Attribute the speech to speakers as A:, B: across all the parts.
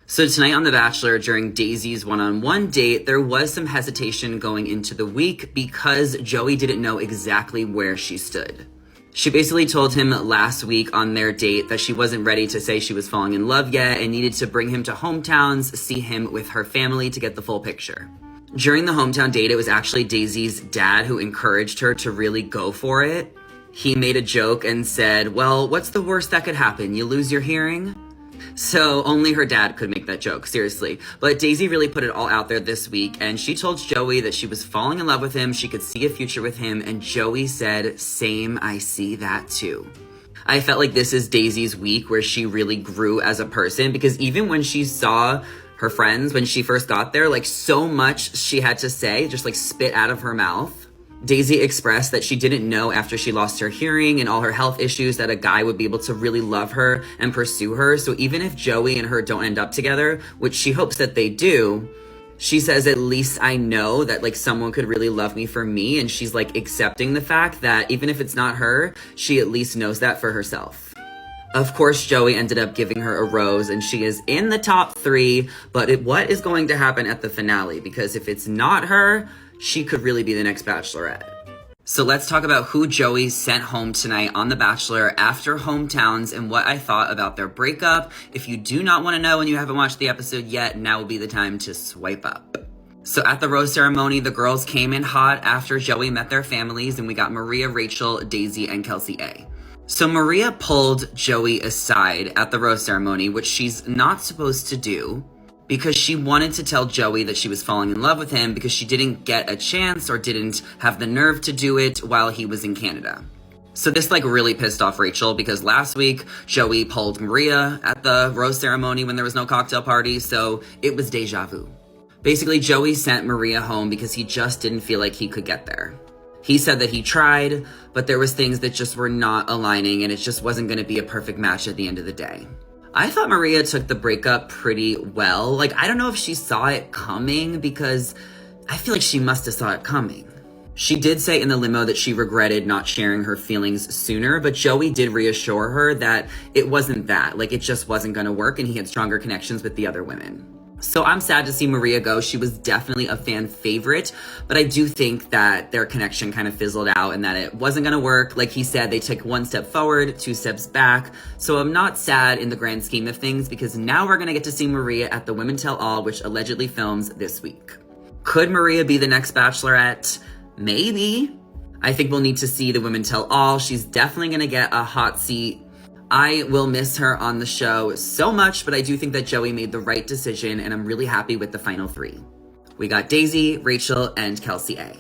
A: So tonight on The Bachelor, during Daisy's one-on-one date, there was some hesitation going into the week because Joey didn't know exactly where she stood. She basically told him last week on their date that she wasn't ready to say she was falling in love yet and needed to bring him to hometowns, see him with her family to get the full picture. During the hometown date, it was actually Daisy's dad who encouraged her to really go for it. He made a joke and said, well, what's the worst that could happen? You lose your hearing? So only her dad could make that joke, seriously. But Daisy really put it all out there this week, and she told Joey that she was falling in love with him, she could see a future with him, and Joey said, same, I see that too. I felt like this is Daisy's week where she really grew as a person, because even when she saw her friends, when she first got there, like so much she had to say, just like spit out of her mouth. Daisy expressed that she didn't know after she lost her hearing and all her health issues that a guy would be able to really love her and pursue her. So even if Joey and her don't end up together, which she hopes that they do, she says, at least I know that like someone could really love me for me. And she's like accepting the fact that even if it's not her, she at least knows that for herself. Of course, Joey ended up giving her a rose and she is in the top 3, but what is going to happen at the finale? Because if it's not her, she could really be the next Bachelorette. So let's talk about who Joey sent home tonight on The Bachelor after hometowns and what I thought about their breakup. If you do not want to know and you haven't watched the episode yet, now will be the time to swipe up. So at the rose ceremony, the girls came in hot after Joey met their families, and we got Maria, Rachel, Daisy, and Kelsey A. So Maria pulled Joey aside at the rose ceremony, which she's not supposed to do, because she wanted to tell Joey that she was falling in love with him because she didn't get a chance or didn't have the nerve to do it while he was in Canada. So this like really pissed off Rachel because last week Joey pulled Maria at the rose ceremony when there was no cocktail party, so it was deja vu. Basically, Joey sent Maria home because he just didn't feel like he could get there. He said that he tried, but there was things that just were not aligning and it just wasn't going to be a perfect match at the end of the day. I thought Maria took the breakup pretty well. Like, I don't know if she saw it coming because I feel like she must have saw it coming. She did say in the limo that she regretted not sharing her feelings sooner, but Joey did reassure her that it wasn't that. Like, it just wasn't going to work and he had stronger connections with the other women. So I'm sad to see Maria go. She was definitely a fan favorite, but I do think that their connection kind of fizzled out and that it wasn't going to work. Like he said, they took 1 step forward, 2 steps back. So I'm not sad in the grand scheme of things because now we're going to get to see Maria at the Women Tell All, which allegedly films this week. Could Maria be the next Bachelorette? Maybe. I think we'll need to see the Women Tell All. She's definitely going to get a hot seat. I will miss her on the show so much, but I do think that Joey made the right decision, and I'm really happy with the final 3. We got Daisy, Rachel, and Kelsey A.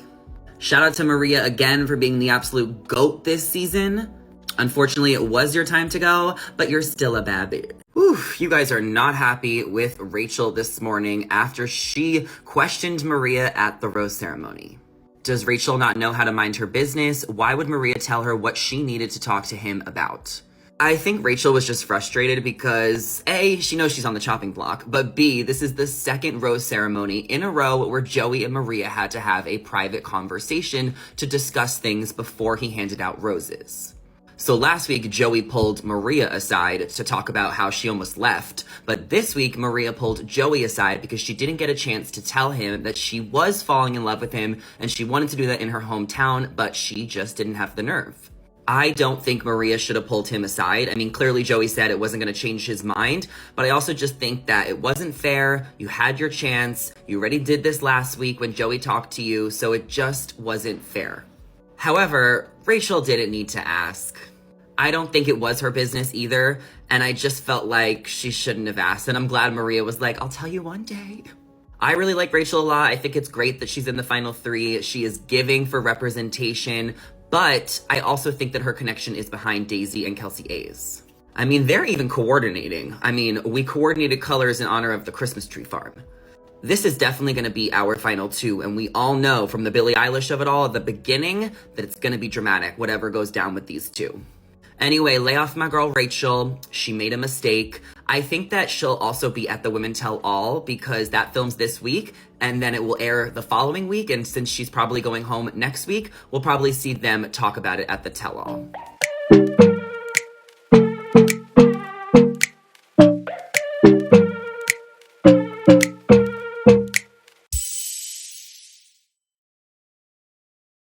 A: Shout out to Maria again for being the absolute GOAT this season. Unfortunately, it was your time to go, but you're still a bad bitch. Oof, you guys are not happy with Rachel this morning after she questioned Maria at the rose ceremony. Does Rachel not know how to mind her business? Why would Maria tell her what she needed to talk to him about? I think Rachel was just frustrated because A, she knows she's on the chopping block, but B, this is the second rose ceremony in a row where Joey and Maria had to have a private conversation to discuss things before he handed out roses. So last week, Joey pulled Maria aside to talk about how she almost left, but this week, Maria pulled Joey aside because she didn't get a chance to tell him that she was falling in love with him and she wanted to do that in her hometown, but she just didn't have the nerve. I don't think Maria should have pulled him aside. I mean, clearly Joey said it wasn't going to change his mind, but I also just think that it wasn't fair. You had your chance. You already did this last week when Joey talked to you, so it just wasn't fair. However, Rachel didn't need to ask. I don't think it was her business either, and I just felt like she shouldn't have asked, and I'm glad Maria was like, I'll tell you one day. I really like Rachel a lot. I think it's great that she's in the final 3. She is giving for representation, but I also think that her connection is behind Daisy and Kelsey A's. I mean, they're even coordinating. I mean, we coordinated colors in honor of the Christmas tree farm. This is definitely going to be our final 2, and we all know from the Billie Eilish of it all at the beginning that it's going to be dramatic, whatever goes down with these 2. Anyway, lay off my girl Rachel. She made a mistake. I think that she'll also be at the Women Tell All because that films this week and then it will air the following week. And since she's probably going home next week, we'll probably see them talk about it at the Tell All.